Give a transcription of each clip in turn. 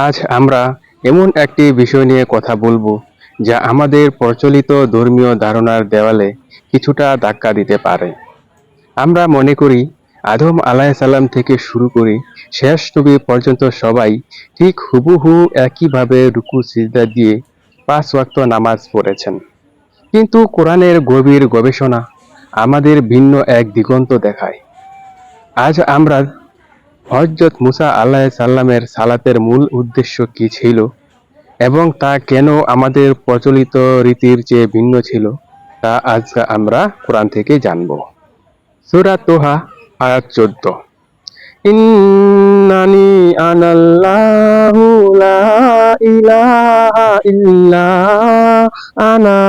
আজ আমরা এমন একটি বিষয় নিয়ে কথা বলবো যা আমাদের প্রচলিত ধর্মীয় ধারণার দেওয়ালে কিছুটা ধাক্কা দিতে পারে। আমরা মনে করি আদম আলাইসাল্লাম থেকে শুরু করে শেষ নবী পর্যন্ত সবাই ঠিক হুবহু একইভাবে রুকু সিজদা দিয়ে 5 ওয়াক্ত নামাজ পড়েছেন। কিন্তু কোরআনের গভীর গবেষণা আমাদের ভিন্ন এক দিগন্ত দেখায়। আজ আমরা হযরত মুসা আলাইহিসসালামের সালাতের মূল উদ্দেশ্য কী ছিল এবং তা কেন আমাদের প্রচলিত রীতির চেয়ে ভিন্ন ছিল তা আজ আমরা কোরআন থেকে জানব। সূরা তোহা আয়াত 14। ইন্নানি আনাল্লাহু লা ইলাহা ইল্লা আনা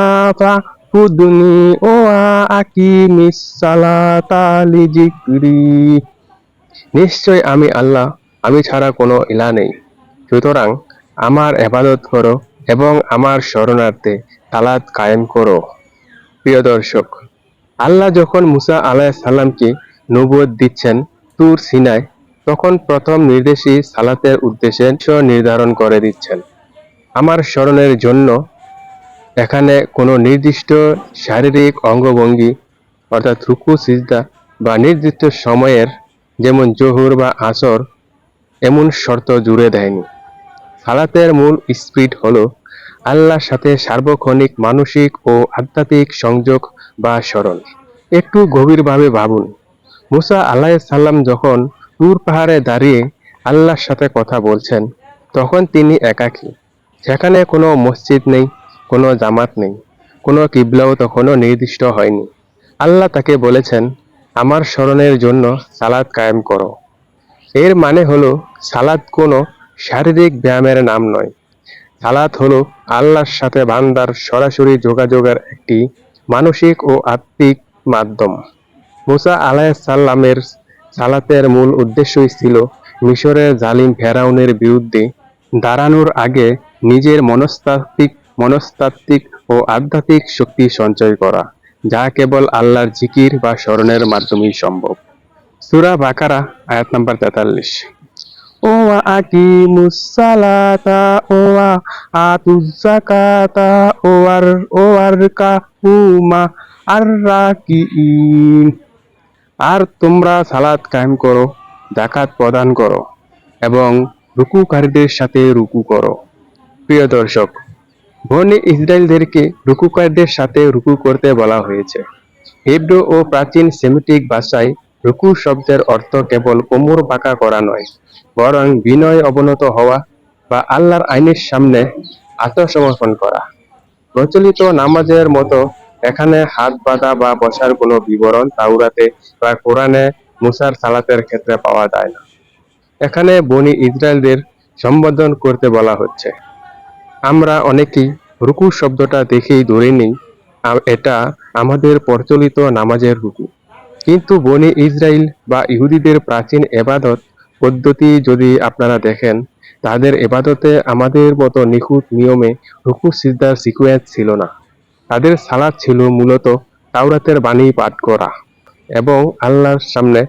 ফাবুদনি ওয়া আকিমিস সালাতা লিযিকরি। নিশ্চয় আমি আল্লাহ, আমি ছাড়া কোনো ইলাহ নেই, সুতরাং আমার ইবাদত করো এবং আমার শরণার্থে সালাত কায়েম করো। প্রিয় দর্শক, আল্লাহ যখন মুসা আলাইহিসসালামকে নবুয়ত দিচ্ছেন তুর সিনায়, তখন প্রথম নির্দেশই সালাতের উদ্দেশ্য নির্ধারণ করে দিচ্ছেন। আমার স্মরণের জন্য এখানে কোনো নির্দিষ্ট শারীরিক অঙ্গভঙ্গি অর্থাৎ রুকু সিজদা বা নির্দিষ্ট সময়ের যেমন জোহর বা আসর এমন শর্ত জুড়ে দেয়নি। সালাতের মূল স্পিরিট হলো আল্লাহর সাথে সার্বক্ষণিক মানসিক ও আধ্যাত্মিক সংযোগ বা স্মরণ। একটু গভীরভাবে ভাবুন, মুসা আলাইহিসসালাম যখন তুর পাহাড়ে দাঁড়িয়ে আল্লাহর সাথে কথা বলছেন, তখন তিনি একাকী। সেখানে কোনো মসজিদ নেই, কোনো জামাত নেই, কোনো কিবলাও তখনও নির্দিষ্ট হয়নি। আল্লাহ তাকে বলেছেন, আমার স্মরণের জন্য সালাত কায়েম করো। এর মানে হলো সালাত কোনো শারীরিক ব্যায়ামের নাম নয়। সালাত হলো আল্লাহর সাথে বান্দার সরাসরি যোগাযোগের একটি মানসিক ও আত্মিক মাধ্যম। মুসা আলাইহিসসালামের সালাতের মূল উদ্দেশ্যই ছিল মিশরের জালিম ফেরাউনের বিরুদ্ধে দাঁড়ানোর আগে নিজের মনস্তাত্ত্বিক ও আধ্যাত্মিক শক্তি সঞ্চয় করা, যা কেবল আল্লাহর জিকির বা স্মরণের মাধ্যমেই সম্ভব। সূরা বাকারা আয়াত নাম্বার 43। ওয়া আকিমুস সালাতা ওয়া আতুজ যাকাতা ওয়ারকাউ মা'আর রাকিঈন। আর তোমরা সালাত কায়েম করো, যাকাত প্রদান করো এবং রুকুকারীদের সাথে রুকু করো। প্রিয় দর্শক, বনী ইসরাইলদেরকে রুকুকারীদের সাথে রুকু করতে বলা হয়েছে। হিব্রু ও প্রাচীন সেমিটিক ভাষায় রুকু শব্দের অর্থ কেবল কোমর বাঁকা করা নয়, বরং বিনয় অবনত হওয়া বা আল্লাহর আইনের সামনে আত্মসমর্পণ করা। প্রচলিত নামাজের মতো এখানে হাত বাঁধা বা বসার কোনো বিবরণ তাওরাতে বা কোরআনে মুসার সালাতের ক্ষেত্রে পাওয়া যায় না। এখানে বনী ইসরাইলদের সম্বোধন করতে বলা হচ্ছে। আমরা অনেকেই রুকু শব্দটা দেখেই ধরে নিই এটা আমাদের প্রচলিত নামাজের রুকু। কিন্তু বনী ইসরাইল বা ইহুদিদের প্রাচীন এবাদত পদ্ধতি যদি আপনারা দেখেন, তাদের এবাদতে আমাদের মতো নিখুঁত নিয়মে রুকু সিজদার সিকোয়েন্স ছিল না। তাদের সালাত ছিল মূলত তাওরাতের বাণী পাঠ করা এবং আল্লাহর সামনে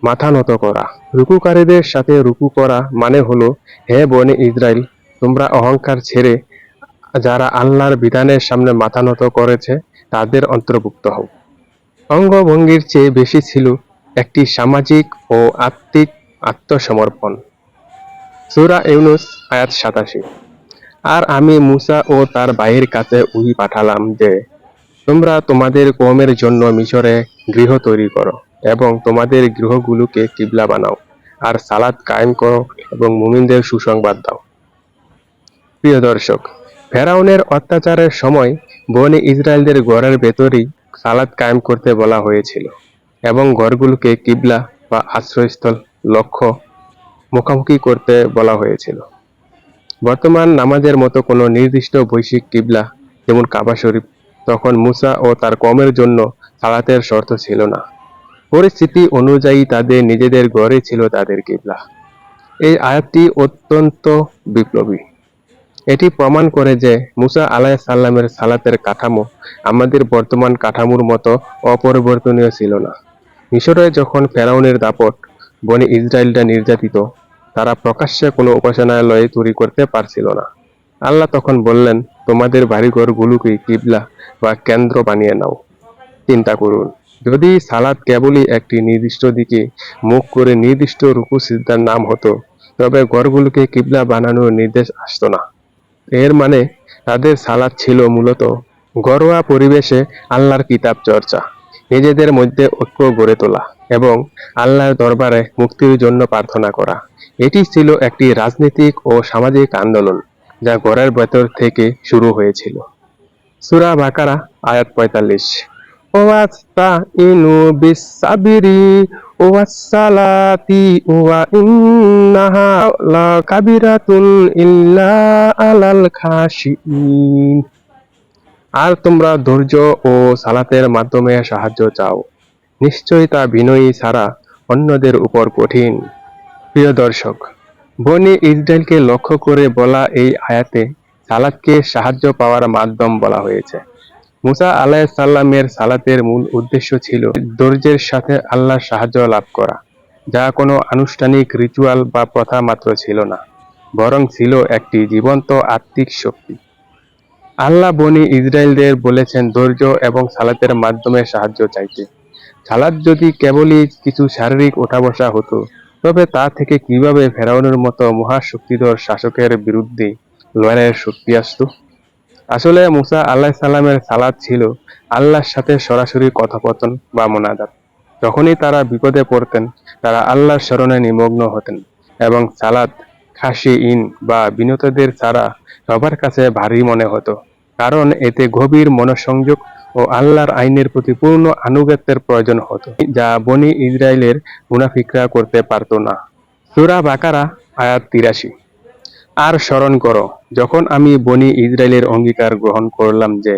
মাথা নত করা। রুকুকারীদের সাথে রুকু করা মানে হলো, হে বনী ইসরাইল, তোমরা অহংকার ছেড়ে যারা আল্লাহর বিধানের সামনে মাথা নত করেছে তাদের অন্তর্ভুক্ত হও। অঙ্গভঙ্গির চেয়ে বেশি ছিল একটি সামাজিক ও আত্মিক আত্মসমর্পণ। সূরা ইউনূস আয়াত ৮৭। আর আমি মুসা ও তার ভাইয়ের কাছে ওহী পাঠালাম যে, তোমরা তোমাদের কওমের জন্য মিশরে গৃহ তৈরি করো এবং তোমাদের গৃহগুলোকে কিবলা বানাও, আর সালাত কায়েম করো এবং মুমিনদের সুসংবাদ দাও। প্রিয় দর্শক, ফেরাউনের অত্যাচারের সময় বনী ইসরাইলদের ঘরের ভেতরেই সালাত কায়েম করতে বলা হয়েছিল এবং ঘরগুলোকে কিবলা বা আশ্রয়স্থল লক্ষ্য মুখোমুখি করতে বলা হয়েছিল। বর্তমান নামাজের মতো কোনো নির্দিষ্ট বৈশ্বিক কিবলা যেমন কাবা শরীফ তখন মুসা ও তার কওমের জন্য সালাতের শর্ত ছিল না। পরিস্থিতি অনুযায়ী তাদের নিজেদের ঘরে ছিল তাদের কিবলা। এই আয়াতটি অত্যন্ত বিপ্লবী। এটি প্রমাণ করে যে মুসা আলাইহিসসালামের সালাতের কাঠামো আমাদের বর্তমান কাঠামোর মতো অপরিবর্তনীয় ছিল না। মিশরে যখন ফেরাউনের দাপট বনী ইসরাইলরা নির্যাতিত, তারা প্রকাশ্যে কোনো উপাসনালয় তৈরি করতে পারছিল না। আল্লাহ তখন বললেন, তোমাদের বাড়িঘরগুলোকে কিবলা বা কেন্দ্র বানিয়ে নাও। চিন্তা করুন, যদি সালাত কেবলই একটি নির্দিষ্ট দিকে মুখ করে নির্দিষ্ট রুকু সিজদার নাম হতো, তবে ঘরগুলোকে কিবলা বানানোর নির্দেশ আসতো না। এর মানে তাদের সালাত ছিল মূলত ঘরোয়া পরিবেশে আল্লাহর কিতাব চর্চা, নিজেদের মধ্যে ঐক্য গড়ে তোলা এবং আল্লাহর দরবারে মুক্তির জন্য প্রার্থনা করা। এটি ছিল একটি রাজনৈতিক ও সামাজিক আন্দোলন, যা ঘরের ভেতর থেকে শুরু হয়েছিল। সূরা বাকারা আয়াত ৪৫। ওয়াস্তাইনু বিস-সাবরি ওয়াস-সালাতি ওয়া ইন্নাহা লাকাবিরাতুন ইল্লা আলাল খাশিঈন। আর তোমরা ধৈর্য ও সালাতের মাধ্যমে সাহায্য চাও, নিশ্চয়ই তা বিনয়ী ছাড়া অন্যদের উপর কঠিন। প্রিয় দর্শক, বনী ইসরাইলকে লক্ষ্য করে বলা এই আয়াতে সালাতকে সাহায্য পাওয়ার মাধ্যম বলা হয়েছে। মুসা আলাইহিস সালামের সালাতের মূল উদ্দেশ্য ছিল ধৈর্যের সাথে আল্লাহর সাহায্য লাভ করা, যা কোনো আনুষ্ঠানিক রিচুয়াল বা প্রথা মাত্র ছিল না, বরং ছিল একটি জীবন্ত আত্মিক শক্তি। আল্লাহ বনী ইসরাইলদের বলেছেন ধৈর্য এবং সালাতের মাধ্যমে সাহায্য চাইতে। সালাত যদি কেবলই কিছু শারীরিক ওঠা-বসা হতো, তবে তা থেকে কিভাবে ফেরাউনের মতো মহাশক্তিধর শাসকের বিরুদ্ধে লড়াইয়ের শক্তি আসতো? আসলে মুসা আলাইহিস সালামের সালাত ছিল আল্লাহর সাথে সরাসরি কথোপকথন বা মোনাজাত। যখনই তারা বিপদে পড়তেন, তারা আল্লাহর স্মরণে নিমগ্ন হতেন এবং সালাত খাশিঈন বা বিনতদের ছাড়া সবার কাছে ভারী মনে হতো, কারণ এতে গভীর মনোসংযোগ ও আল্লাহর আইনের প্রতি পূর্ণ আনুগত্যের প্রয়োজন হতো, যা বনী ইসরাইলের মুনাফিকরা করতে পারত না। সূরা বাকারা আয়াত ৮৩। আর স্মরণ করো, যখন আমি বনী ইসরাইলের অঙ্গীকার গ্রহণ করলাম যে,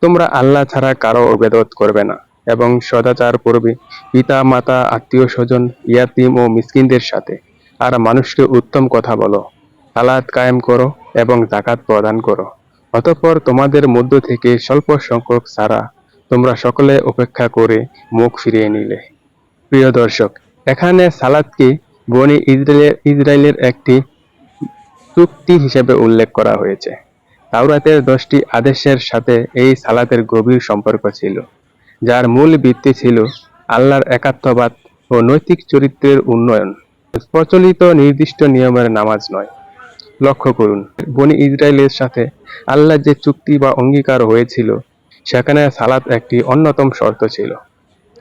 তোমরা আল্লাহ ছাড়া কারো ইবাদত করবে না এবং সদাচার করবে পিতা মাতা, আত্মীয়-স্বজন, ইয়াতীম ও মিসকিনদের সাথে, আর মানুষকে উত্তম কথা বলো, সালাত কায়েম করো এবং যাকাত প্রদান করো। অতঃপর তোমাদের মধ্য থেকে স্বল্প সংখ্যক ছাড়া তোমরা সকলে উপেক্ষা করে মুখ ফিরিয়ে নিলে। প্রিয় দর্শক, এখানে সালাতকে বনী ইসরাইলের একটি চুক্তি হিসেবে উল্লেখ করা হয়েছে। তাওরাতের 10টি আদেশের সাথে এই সালাতের গভীর সম্পর্ক ছিল, যার মূল ভিত্তি ছিল আল্লাহর একাত্মবাদ ও নৈতিক চরিত্রের উন্নয়ন, প্রচলিত নির্দিষ্ট নিয়মের নামাজ নয়। লক্ষ্য করুন, বনী ইসরাইলের সাথে আল্লাহর যে চুক্তি বা অঙ্গীকার হয়েছিল, সেখানে সালাত একটি অন্যতম শর্ত ছিল,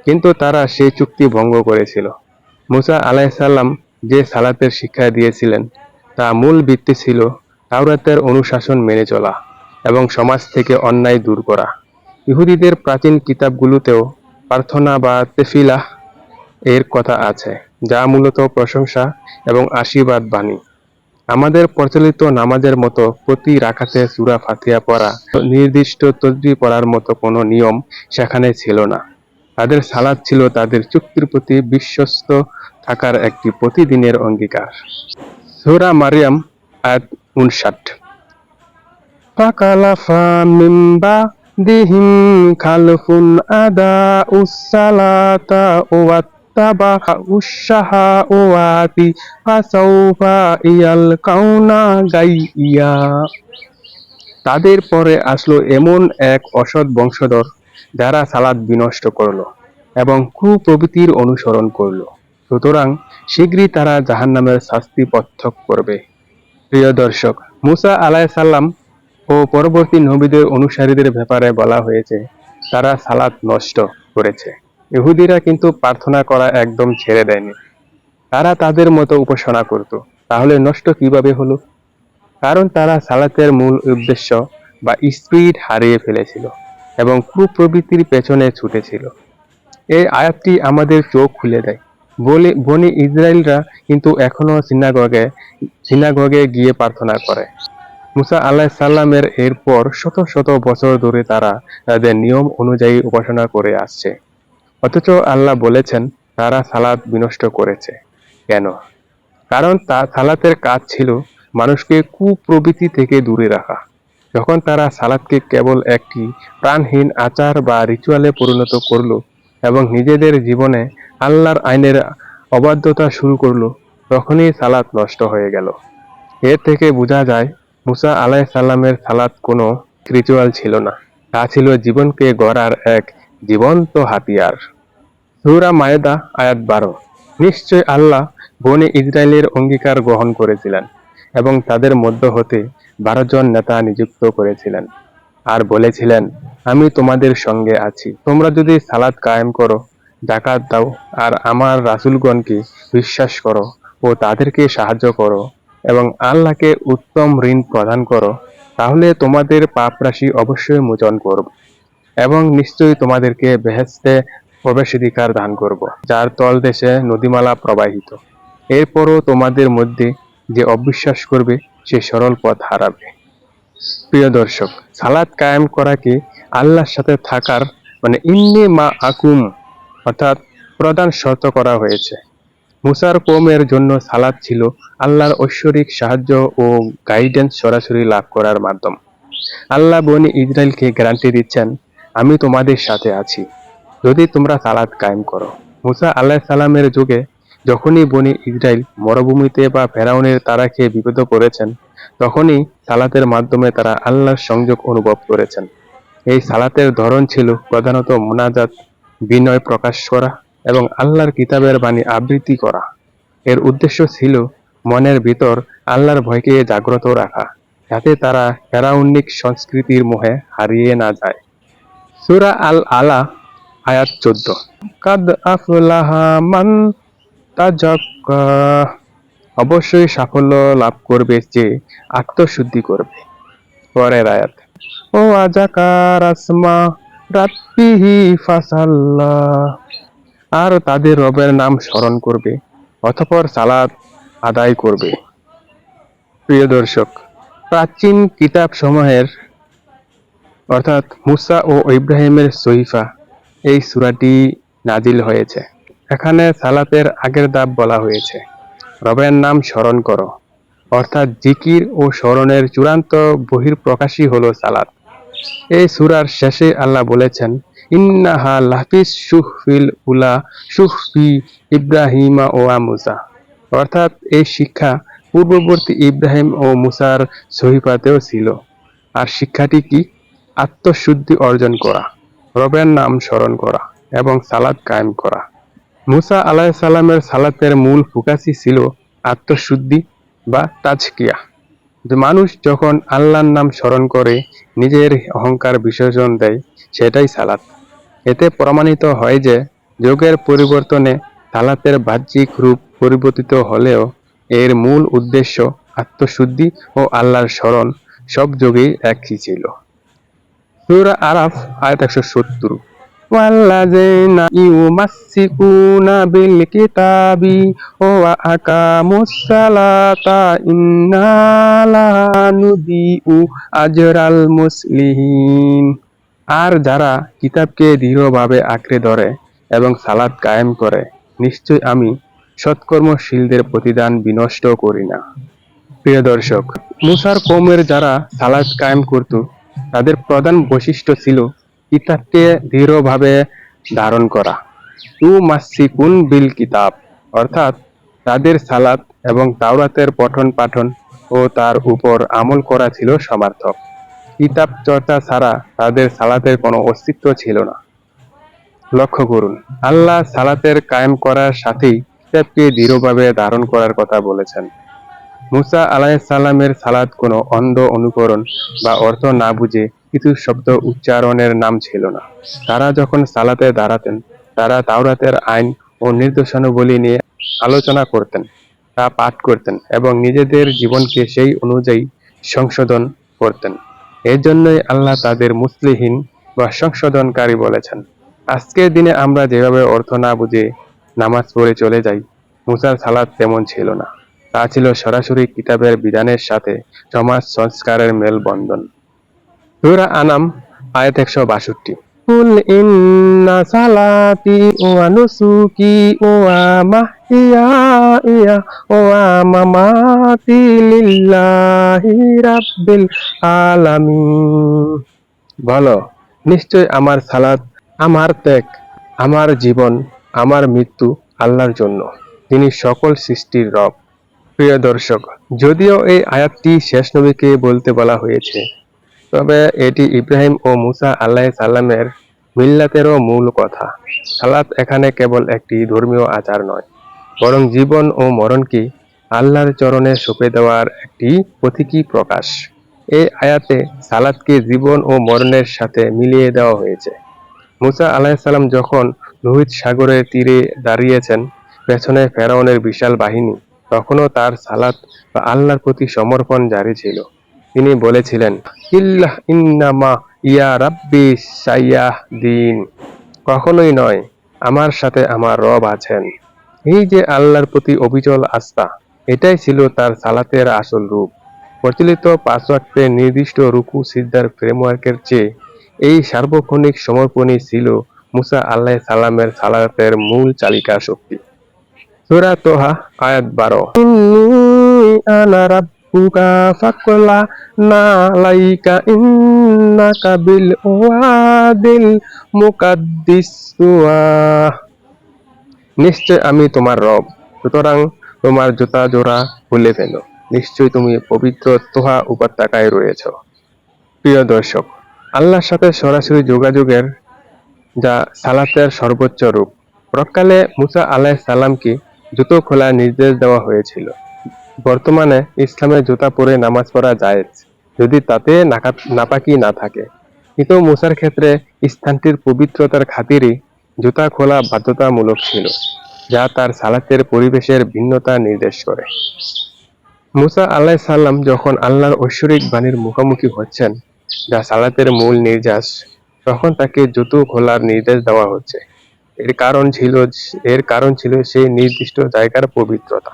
কিন্তু তারা সেই চুক্তি ভঙ্গ করেছিল। মুসা আলাইহিস সালাম যে সালাতের শিক্ষা দিয়েছিলেন, তা মূল ভিত্তি ছিল তাওরাতের অনুশাসন মেনে চলা এবং সমাজ থেকে অন্যায় দূর করা। ইহুদিদের প্রাচীন কিতাবগুলোতেও প্রার্থনা বা তেফিলাহ এর কথা আছে, যা মূলত প্রশংসা এবং আশীর্বাদ বাণী। আমাদের প্রচলিত নামাজের মতো প্রতি রাকাতে সূরা ফাতিহা পড়া, নির্দিষ্ট তাসবিহ পড়ার মতো কোনো নিয়ম সেখানে ছিল না। তাদের সালাত ছিল তাদের চুক্তির প্রতি বিশ্বস্ত থাকার একটি প্রতিদিনের অঙ্গীকার। সূরা মারইয়াম আয়াত ৫৯। ফাখালাফা মিন বাদিহিম খালফুন আদাউস সালাতা ওয়াত্তাবাউশ শাহাওয়াতি ফাসাউফা ইয়ালকাউনা গাইয়্যা। তাদের পরে আসলো এমন এক অসৎ বংশধর, যারা সালাত বিনষ্ট করল এবং কুপ্রবৃত্তির অনুসরণ করল। সুতরাং শীঘ্রই তারা জাহান্নামের শাস্তি প্রত্যক্ষ করবে। প্রিয় দর্শক, মুসা আলাইহিস সালাম ও পরবর্তী নবীদের অনুসারীদের ব্যাপারে বলা হয়েছে, তারা সালাত নষ্ট করেছে। ইহুদিরা কিন্তু প্রার্থনা করা একদম ছেড়ে দেয়নি। তারা তাদের মতো উপাসনা করত। তাহলে নষ্ট কিভাবে হলো? কারণ তারা সালাতের মূল উদ্দেশ্য বা স্পিরিট হারিয়ে ফেলেছিল এবং কুপ্রবৃত্তির পেছনে ছুটেছিল। এই আয়াতটি আমাদের চোখ খুলে দেয়। বনী ইসরাইলরা কিন্তু এখনো সিনাগগে গিয়ে প্রার্থনা করে। মুসা আলাইহিস সালামের এরপর শত শত বছর ধরে তারা তাদের নিয়ম অনুযায়ী উপাসনা করে আসছে। অথচ আল্লাহ বলেছেন তারা সালাত বিনষ্ট করেছে। কেন? কারণ সালাতের কাজ ছিল মানুষকে কুপ্রবৃত্তি থেকে দূরে রাখা। যখন তারা সালাতকে কেবল একটি প্রাণহীন আচার বা রিচুয়ালে পরিণত করল এবং নিজেদের জীবনে আল্লাহর আইনের অবাধ্যতা শুরু করলো, তখনই সালাত নষ্ট হয়ে গেল। এর থেকে বোঝা যায় মুসা আলাইহিস সালামের সালাত কোনো রিচুয়াল ছিল না, তা ছিল জীবনকে গড়ার এক জীবন্ত হাতিয়ার। সূরা মায়েদা আয়াত 12। নিশ্চয় আল্লাহ বনী ইসরায়েলের অঙ্গীকার গ্রহণ করেছিলেন এবং তাদের মধ্য হতে 12 জন নেতা নিযুক্ত করেছিলেন আর বলেছিলেন, আমি তোমাদের সঙ্গে আছি, তোমরা যদি সালাত কায়েম করো, যাকাত দাও আর আমার রাসূলগণকে বিশ্বাস করো ও তাদেরকে সাহায্য করো এবং আল্লাহকে উত্তম ঋণ প্রদান করো, তাহলে তোমাদের পাপরাশি অবশ্যই মোচন করব এবং নিশ্চয়ই তোমাদেরকে বেহেশতে প্রবেশাধিকার দান করব, যার তলদেশে নদীমালা প্রবাহিত। এরপরও তোমাদের মধ্যে যে অবিশ্বাস করবে সে সরল পথ হারাবে। প্রিয় দর্শক, সালাত কায়েম করাকে আল্লাহর সাথে থাকার ইন্নী মা আকুম অর্থাৎ প্রধান শর্ত করা হয়েছে। মুসার কওমের জন্য সালাত ছিল আল্লাহর ঐশ্বরিক সাহায্য ও গাইডেন্স সরাসরি লাভ করার মাধ্যম। আল্লাহ বনী ইসরায়েলকে গ্যারান্টি দিচ্ছেন, আমি তোমাদের সাথে আছি যদি তোমরা সালাত কায়েম করো। মুসা আলাইহিস সালামের যুগে যখনই বনী ইসরায়েল মরুভূমিতে বা ফেরাউনের তাড়া খেয়ে বিপদে পড়েছেন, তখনই সালাতের মাধ্যমে তারা আল্লাহর সংযোগ অনুভব করেছেন। এই সালাতের ধরন ছিল প্রধানত মুনাজাত, বিনয় প্রকাশ করা এবং আল্লাহর কিতাবের বাণী আবৃত্তি করা। এর উদ্দেশ্য ছিল মনের ভিতর আল্লাহর ভয়কে জাগ্রত রাখা, যাতে তারা ফেরাউনিক সংস্কৃতির মোহে হারিয়ে না যায়। সূরা আল আলা আয়াত 14। কাদ আফলাহা মান তাজাক্কা, অবশ্যই সাফল্য লাভ করবে যে আত্মশুদ্ধি করবে। পরের আয়াত, ও আজাকার আসমা রাব্বিহি ফাসাল্লা, আর তাদের রবের নাম স্মরণ করবে অতঃপর সালাত আদায় করবে। প্রিয় দর্শক, প্রাচীন কিতাব সমূহের অর্থাৎ মুসা ও ইব্রাহিমের সহিফা এই সূরাটি নাজিল হয়েছে। এখানে সালাতের আগের ধাপ বলা হয়েছে, রবের নাম স্মরণ করো, অর্থাৎ জিকির ও স্মরণের চূড়ান্ত বহিঃপ্রকাশই হলো সালাত। এই সূরার শেষে আল্লাহ বলেছেন, ইন্নাহা লাফিস সুহফিল উলা সুহফি ইব্রাহিমা ও মুসা, অর্থাৎ এই শিক্ষা পূর্ববর্তী ইব্রাহিম ও মুসার সহিফাতেও ছিল। আর শিক্ষাটি কি? আত্মশুদ্ধি অর্জন করা, রবের নাম স্মরণ করা এবং সালাত কায়েম করা। মুসা আলাইহিস সালামের সালাতের মূল ফোকাসই ছিল আত্মশুদ্ধি বা তাজকিয়া। যে মানুষ যখন আল্লাহর নাম স্মরণ করে নিজের অহংকার বিসর্জন দেয়, সেটাই সালাত। এতে প্রমাণিত হয় যে যুগের পরিবর্তনে সালাতের বাহ্যিক রূপ পরিবর্তিত হলেও এর মূল উদ্দেশ্য আত্মশুদ্ধি ও আল্লাহর স্মরণ সব যুগেই একই ছিল। সূরা আরাফ আয়াত 170। ওয়াল্লাযীনা ইউমাসসিকুনা বিল কিতাবি ওয়া আকামুস সালাতা ইন্না লা নুদিউ আজরাল মুসলিহিন, আর যারা কিতাবকে দৃঢ়ভাবে আঁকড়ে ধরে এবং সালাত কায়েম করে, নিশ্চয় আমি সৎকর্মশীলদের প্রতিদান বিনষ্ট করি না। প্রিয় দর্শক, মুসার কওমের যারা সালাত কায়েম করত, তাদের প্রধান বৈশিষ্ট্য ছিল কিতাবকে দৃঢ়ভাবে ধারণ করা। ইউমাসসিকুন বিল কিতাব, অর্থাৎ তাদের সালাত এবং তাওরাতের পঠন পাঠন ও তার উপর আমল করা ছিল সমার্থক। কিতাব চর্চা ছাড়া তাদের সালাতের কোনো অস্তিত্ব ছিল না। লক্ষ্য করুন, আল্লাহ সালাতের কায়েম করার সাথেই কিতাবকে দৃঢ়ভাবে ধারণ করার কথা বলেছেন। মুসা আলাইহিস সালামের সালাত কোনো অন্ধ অনুকরণ বা অর্থ না বুঝে কিছু শব্দ উচ্চারণের নাম ছিল না। তারা যখন সালাতে দাঁড়াতেন, তারা তাওরাতের আইন ও নির্দেশনাবলী নিয়ে আলোচনা করতেন, তা পাঠ করতেন এবং নিজেদের জীবনকে সেই অনুযায়ী সংশোধন করতেন। এর জন্যই আল্লাহ তাদের মুসলিহিন বা সংশোধনকারী বলেছেন। আজকের দিনে আমরা যেভাবে অর্থ না বুঝে নামাজ পড়ে চলে যাই, মুসার সালাত তেমন ছিল না। তা ছিল সরাসরি কিতাবের বিধানের সাথে সমাজ সংস্কারের মেলবন্ধন। সূরা আনাম আয়াত 162। কুল ইন্না সালাতি ওয়া নুসুকি ওয়া মাহইয়ায়া ওয়া মামাতি লিল্লাহি রাব্বিল আলামিন, বলো, নিশ্চয় আমার সালাত, আমার ত্যাগ, আমার জীবন, আমার মৃত্যু আল্লাহর জন্য। যিনি সকল সৃষ্টির রব। প্রিয় দর্শক, যদিও এই আয়াতটি শেষ নবীকে বলতে বলা হয়েছে, তবে এটি ইব্রাহিম ও মুসা আলাইহিস সালামের মিল্লাতেরও মূল কথা। সালাত এখানে কেবল একটি ধর্মীয় আচার নয়, বরং জীবন ও মরণকে আল্লাহর চরণে সঁপে দেওয়ার একটি প্রতীকী প্রকাশ। এই আয়াতে সালাতকে জীবন ও মরণের সাথে মিলিয়ে দেওয়া হয়েছে। মুসা আলাইহিস সালাম যখন লোহিত সাগরের তীরে দাঁড়িয়েছেন, পেছনে ফেরাউনের বিশাল বাহিনী, তখনও তার সালাত বা আল্লাহর প্রতি সমর্পণ জারি ছিল। তিনি বলেছিলেন, ইল্লাহ ইন্নামা ইয়া রাব্বি সাইয়াহদিন, কখনোই নয়, আমার সাথে আমার রব আছেন। এই যে আল্লাহর প্রতি অবিচল আস্থা, এটাই ছিল তার সালাতের আসল রূপ। প্রচলিত ৫ ওয়াক্তের নির্দিষ্ট রুকু সিজদার ফ্রেমওয়ার্কের চেয়ে এই সার্বক্ষণিক সমর্পণই ছিল মুসা আলাইহিস সালামের সালাতের মূল চালিকা শক্তি। সূরা তোহা আয়াত ১২। ইন্নী আনা রাব্বুকা ফাকলা না আলাইকা ইন্নাকা বিল ওয়াদিল মুকাদ্দিস তুয়া। নিশ্চয় আমি তোমার রব, সুতরাং তোমার জুতা জোড়া খুলে ফেলো। নিশ্চয় তুমি পবিত্র তোহা উপত্যকায় রয়েছ। প্রিয় দর্শক, আল্লাহর সাথে সরাসরি যোগাযোগের যা সালাতের সর্বোচ্চ রূপ। পরকালে মুসা আলাইহিস সালামকে জুতো খোলার নির্দেশ দেওয়া হয়েছিল। বর্তমানে ইসলামে জুতা পরে নামাজ পড়া জায়েজ, যদি তাতে নাপাকি না থাকে। কিন্তু মুসার ক্ষেত্রে স্থানটির পবিত্রতার খাতিরে জুতা খোলা বাধ্যতামূলক ছিল, যা তার সালাতের পরিবেশের ভিন্নতা নির্দেশ করে। মুসা আলাইহিস সালাম যখন আল্লাহর ঐশ্বরিক বাণীর মুখোমুখি হচ্ছেন, যা সালাতের মূল নির্যাস, তখন তাকে জুতো খোলার নির্দেশ দেওয়া হচ্ছে। এর কারণ ছিল সেই নির্দিষ্ট জায়গার পবিত্রতা।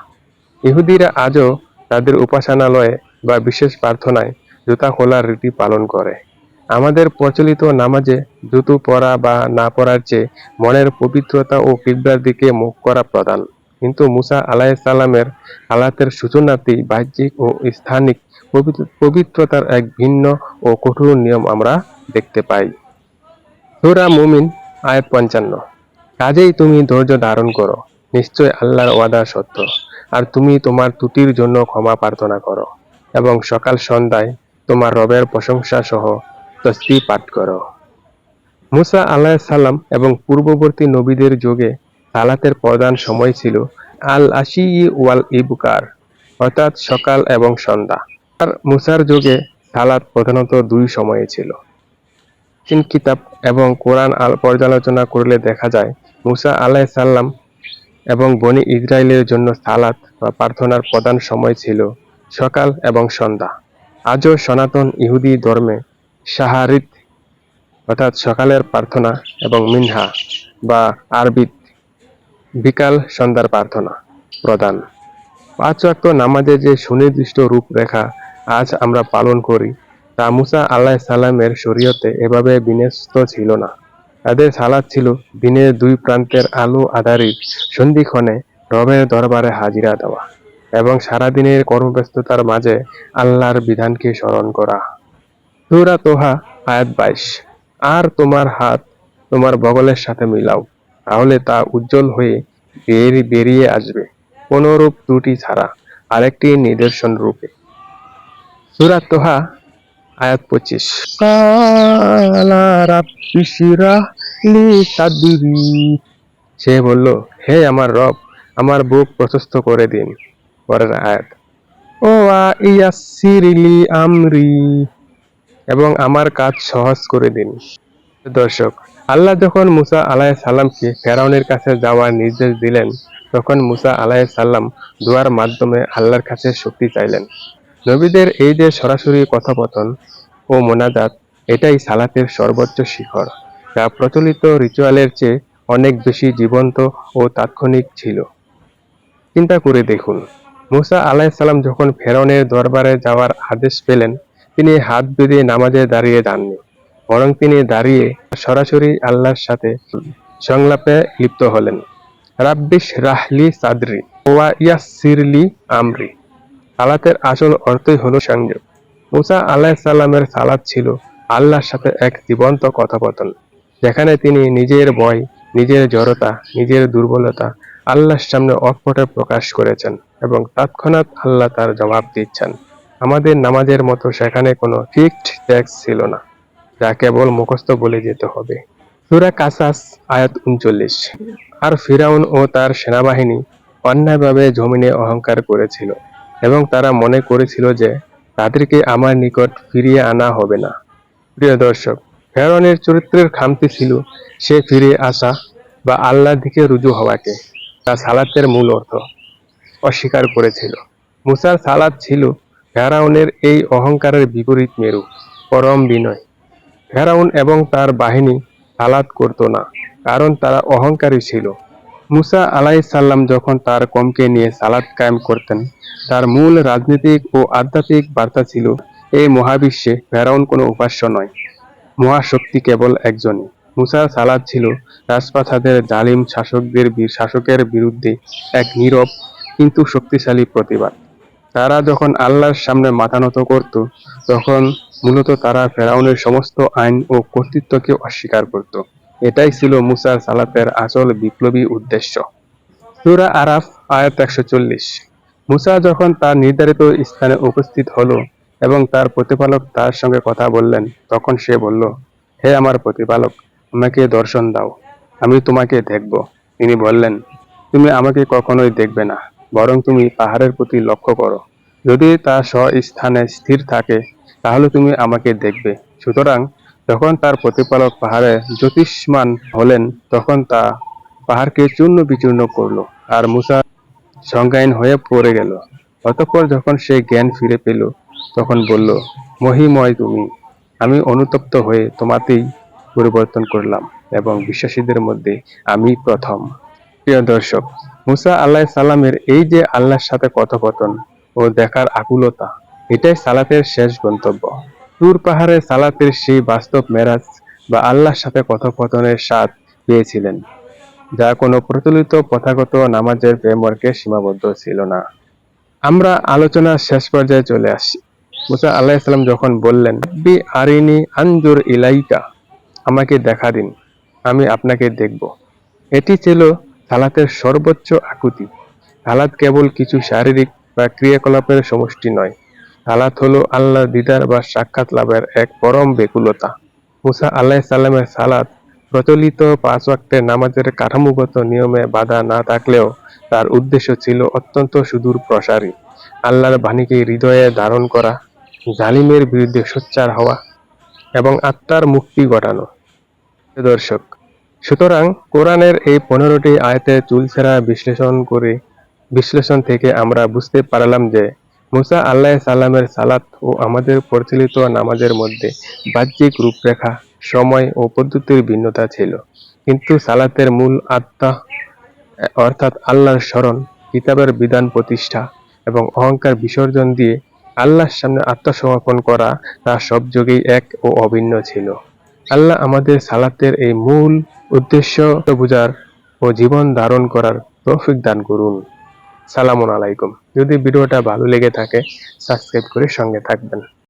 ইহুদিরা আজও তাদের উপাসনালয়ে বা বিশেষ প্রার্থনায় জুতা খোলার রীতি পালন করে। আমাদের প্রচলিত নামাজে জুতো পরা বা না পরার চেয়ে মনের পবিত্রতা ও কিবলার দিকে মুখ করা প্রধান। কিন্তু মুসা আলাইহিস সালামের সালাতের সূচনাতেই বাহ্যিক ও স্থানিক পবিত্রতার এক ভিন্ন ও কঠোর নিয়ম আমরা দেখতে পাই। সূরা মুমিন আয়াত ৫৫। কাজেই তুমি ধৈর্য ধারণ করো, নিশ্চয় আল্লাহর ওয়াদা সত্য, আর তুমি তোমার ত্রুটির জন্য ক্ষমা প্রার্থনা করো এবং সকাল সন্ধ্যায় তোমার রবের প্রশংসা সহ তসবিহ পাঠ করো। মুসা আলাইহিস সালাম এবং পূর্ববর্তী নবীদের যুগে সালাতের প্রধান সময় ছিল আল আশি ওয়াল ইবকার, অর্থাৎ সকাল এবং সন্ধ্যা। আর মুসার যুগে সালাত প্রধানত দুই সময়ে ছিল। প্রাচীন কিতাব এবং কোরআন পর্যালোচনা করলে দেখা যায়, মুসা আলাইহিস সালাম এবং বনী ইসরাইলের জন্য সালাত বা প্রার্থনার প্রধান সময় ছিল সকাল এবং সন্ধ্যা। আজও সনাতন ইহুদি ধর্মে শাহারিত, অর্থাৎ সকালের প্রার্থনা, এবং মিনহা বা আরবিত বিকাল সন্ধ্যার প্রার্থনা প্রধান। ৫ ওয়াক্ত নামাজের যে সুনির্দিষ্ট রূপরেখা আজ আমরা পালন করি, তা মুসা আলাইহিস সালামের শরীয়তে এভাবে বিন্যস্ত ছিল না। তাদের সালাত ছিল দিনের দুই প্রান্তের আলো আধারিত সন্ধিক্ষণে রবের দরবারে হাজিরা দেওয়া এবং সারাদিনের কর্মব্যস্ততার মাঝে আল্লাহর বিধানকে স্মরণ করা। সূরা তোহা আয়াত ২২। আর তোমার হাত তোমার বগলের সাথে মিলাও, তাহলে তা উজ্জ্বল হয়ে বেরিয়ে আসবে, কোনরূপ ত্রুটি ছাড়া, আরেকটি নিদর্শন রূপে। সূরা তোহা আয়াত ২৫। কালা রাব্বি ইশরাহ লি সাদরি, সে বলল, হে আমার রব, আমার বুক প্রশস্ত করে দিন। পরের আয়াত, ও ইয়াসসির লি আমরি, এবং আমার কাজ সহজ করে দিন। দর্শক, আল্লাহ যখন মুসা আলাইহিস সালামকে ফেরাউনের কাছে যাওয়ার নির্দেশ দিলেন, তখন মুসা আলাইহিস সালাম দোয়ার মাধ্যমে আল্লাহর কাছে শক্তি চাইলেন। নবীদের এই যে সরাসরি কথোপকথন ও মোনাজাত, এটাই সালাতের সর্বোচ্চ শিখর, যা প্রচলিত রিচুয়ালের চেয়ে অনেক বেশি জীবন্ত ও তাৎক্ষণিক ছিল। চিন্তা করে দেখুন, মুসা আলাইহিস সালাম যখন ফেরাউনের দরবারে যাওয়ার আদেশ পেলেন, তিনি হাত বেঁধে নামাজে দাঁড়িয়ে যাননি, বরং তিনি দাঁড়িয়ে সরাসরি আল্লাহর সাথে সংলাপে লিপ্ত হলেন। রাব্বিশ রাহলি সাদরি ওয়া ইয়াসসির লি আমরি। সালাতের আসল অর্থই হলো সংযোগ। মুসা আলাইহিস সালামের সালাত ছিল আল্লাহর সাথে এক জীবন্ত কথোপকথন, যেখানে তিনি নিজের ভয়, নিজের জড়তা, নিজের দুর্বলতা আল্লাহর সামনে অকপটে প্রকাশ করেছেন এবং তৎক্ষণাৎ আল্লাহ তার জবাব দিচ্ছেন। আমাদের নামাজের মতো সেখানে কোনো ফিক্সড টেক্সট ছিল না, যা কেবল মুখস্থ বলে যেতে হবে। সূরা কাসাস আয়াত ৩৯। আর ফিরআউন ও তার সেনাবাহিনী অন্যায়ভাবে জমিনে অহংকার করেছিল এবং তারা মনে করেছিল যে তাদেরকে আমার নিকট ফিরিয়ে আনা হবে না। প্রিয় দর্শক, ফেরাউনের চরিত্রের খামতি ছিল সে ফিরে আসা বা আল্লাহর দিকে রুজু হওয়াকে, তা সালাতের মূল অর্থ, অস্বীকার করেছিল। মুসার সালাত ছিল ফেরাউনের এই অহংকারের বিপরীত মেরু, পরম বিনয়। ফেরাউন এবং তার বাহিনী সালাত করত না, কারণ তারা অহংকারী ছিল। মুসা আলাইসাল্লাম যখন তার কওমকে নিয়ে সালাত কায়েম করতেন, তার মূল রাজনৈতিক ও আধ্যাত্মিক বার্তা ছিল এই মহাবিশ্বে ফেরাউন কোনো উপাস্য নয়, মহাশক্তি কেবল একজনই। মুসার সালাত ছিল রাজপ্রাসাদের জালিম শাসকের বিরুদ্ধে এক নীরব কিন্তু শক্তিশালী প্রতিবাদ। তারা যখন আল্লাহর সামনে মাথা নত করত, তখন মূলত তারা ফেরাউনের সমস্ত আইন ও কর্তৃত্বকে অস্বীকার করত। এটাই ছিল মুসার সালাতের আসল বিপ্লবী উদ্দেশ্য। সূরা আরাফ আয়াত ১৪০। মুসা যখন তার নির্ধারিত স্থানে উপস্থিত হলো এবং তার প্রতিপালক তার সঙ্গে কথা বললেন, তখন সে বলল, হে আমার প্রতিপালক, আমাকে দর্শন দাও, আমি তোমাকে দেখব। তিনি বললেন, তুমি আমাকে কখনোই দেখবে না, বরং তুমি পাহাড়ের প্রতি লক্ষ্য করো। যদি তা স্বস্থানে স্থির থাকে, তাহলে তুমি আমাকে দেখবে। সুতরাং যখন তার প্রতিপালক পাহাড়ে জ্যোতিষ্মান হলেন, তখন তা পাহাড়কে চূর্ণ বিচূর্ণ করল, আর মুসা সংজ্ঞাহীন হয়ে পড়ে গেল। অতঃপর যখন সে জ্ঞান ফিরে পেল, তখন বলল, মহিময় তুমি, আমি অনুতপ্ত হয়ে তোমাতেই পরিবর্তন করলাম এবং বিশ্বাসীদের মধ্যে আমি প্রথম। প্রিয় দর্শক, মুসা আলাইহিসসালামের এই যে আল্লাহর সাথে কথোপকথন ও দেখার আকুলতা, এটাই সালাতের শেষ গন্তব্য। তুর পাহাড়ে সালাতের সেই বাস্তব মেরাজ বা আল্লাহর সাথে কথোপকথনের স্বাদ পেয়েছিলেন, যা কোনো প্রচলিত প্রথাগত নামাজের ফ্রেমওয়ার্কে সীমাবদ্ধ ছিল না। আমরা আলোচনার শেষ পর্যায়ে চলে আসি। মুসা আলাইহিসসালাম যখন বললেন, রব্বি আরিনি আনজুর ইলাইকা, আমাকে দেখা দিন, আমি আপনাকে দেখব। এটি ছিল সালাতের সর্বোচ্চ আকুতি। সালাত কেবল কিছু শারীরিক বা ক্রিয়াকলাপের সমষ্টি নয়, সালাত হলো আল্লাহর দিদার বা সাক্ষাৎ লাভের এক পরম ব্যাকুলতা। মুসা আলাইহিসসালামের সালাত প্রচলিত ৫ ওয়াক্তের নামাজের কাঠামোগত নিয়মে বাঁধা না থাকলেও তার উদ্দেশ্য ছিল অত্যন্ত সুদূর প্রসারী, আল্লাহর বাণীকে হৃদয়ে ধারণ করা, জালিমের বিরুদ্ধে সোচ্চার হওয়া এবং আত্মার মুক্তি ঘটানো। দর্শক, সুতরাং কোরআনের এই ১৫টি আয়াতের চুলচেরা বিশ্লেষণ থেকে আমরা বুঝতে পারলাম যে মুসা আলাইহিসসালামের সালাত ও আমাদের প্রচলিত নামাজের মধ্যে বাহ্যিক রূপরেখা, সময় ও পদ্ধতির ভিন্নতা ছিল, কিন্তু সালাতের মূল আত্মা অর্থাৎ আল্লাহর স্মরণ, কিতাবের বিধান প্রতিষ্ঠা এবং অহংকার বিসর্জন দিয়ে আল্লাহর সামনে আত্মসমর্পণ করা, তা সব যুগেই এক ও অভিন্ন ছিল। আল্লাহ আমাদের সালাতের এই মূল উদ্দেশ্য বুঝার ও জীবন ধারণ করার তৌফিক দান করুন। সালামুন আলাইকুম। যদি ভিডিওটা ভালো লেগে থাকে, সাবস্ক্রাইব করে সঙ্গে থাকবেন।